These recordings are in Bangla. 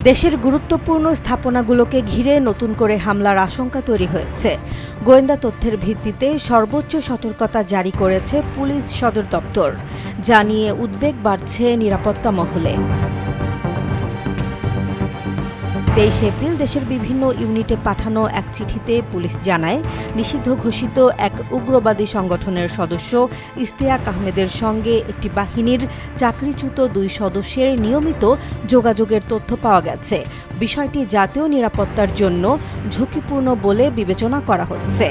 দেশের গুরুত্বপূর্ণ স্থাপনাগুলোকে ঘিরে নতুন করে হামলার আশঙ্কা তৈরি হয়েছে। গোয়েন্দা তথ্যের ভিত্তিতে সর্বোচ্চ সতর্কতা জারি করেছে পুলিশ সদর দপ্তর, যা নিয়ে উদ্বেগ বাড়ছে নিরাপত্তা মহলে। 23 এপ্রিল দেশের বিভিন্ন ইউনিটে পাঠানো এক চিঠিতে পুলিশ জানায়, নিষিদ্ধ ঘোষিত এক উগ্রবাদী সংগঠনের সদস্য ইশতিয়াক আহমেদের সঙ্গে একটি বাহিনীর চাকরিচ্যুত 2 সদস্যের নিয়মিত যোগাযোগের তথ্য পাওয়া গেছে। বিষয়টি জাতীয় নিরাপত্তার জন্য ঝুঁকিপূর্ণ বলে বিবেচনা করা হচ্ছে।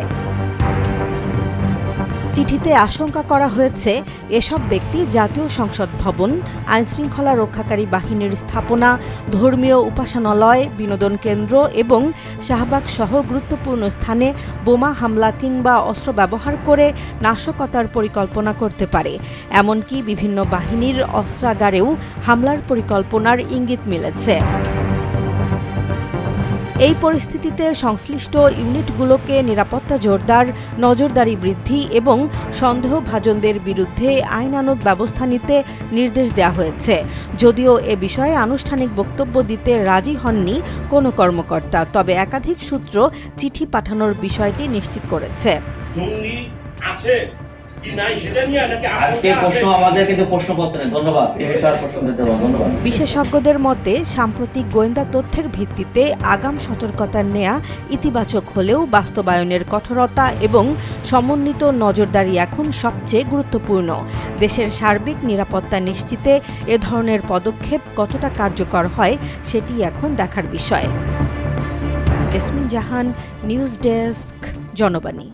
চিঠিতে আশঙ্কা করা হয়েছে, এসব ব্যক্তি জাতীয় সংসদ ভবন, আইনশৃঙ্খলা রক্ষাকারী বাহিনীর স্থাপনা, ধর্মীয় উপাসনালয়, বিনোদন কেন্দ্র এবং শাহবাগ সহ গুরুত্বপূর্ণ স্থানে বোমা হামলা কিংবা অস্ত্র ব্যবহার করে নাশকতার পরিকল্পনা করতে পারে। এমনকি বিভিন্ন বাহিনীর অস্ত্রাগারেও হামলার পরিকল্পনার ইঙ্গিত মিলেছে। এই পরিস্থিতিতে সংশ্লিষ্ট ইউনিটগুলোকে নিরাপত্তা জোরদার, নজরদারি বৃদ্ধি এবং সন্দেহভাজনদের বিরুদ্ধে আইনানুগ ব্যবস্থা নিতে নির্দেশ দেওয়া হয়েছে। যদিও এ বিষয়ে আনুষ্ঠানিক বক্তব্য দিতে রাজি হননি কোনো কর্মকর্তা, তবে একাধিক সূত্র চিঠি পাঠানোর বিষয়টি নিশ্চিত করেছে। বিশেষজ্ঞদের মতে সাম্প্রতিক গোয়েন্দা তথ্যের ভিত্তিতে আগাম সতর্কতা নেয়া ইতিবাচক হলেও বাস্তবায়নের কঠোরতা এবং সমন্বিত নজরদারি এখন সবচেয়ে গুরুত্বপূর্ণ। দেশের সার্বিক নিরাপত্তা নিশ্চিতে এ ধরনের পদক্ষেপ কতটা কার্যকর হয় সেটি এখন দেখার বিষয়। জেসমিন জাহান, নিউজ ডেস্ক, জনবাণী।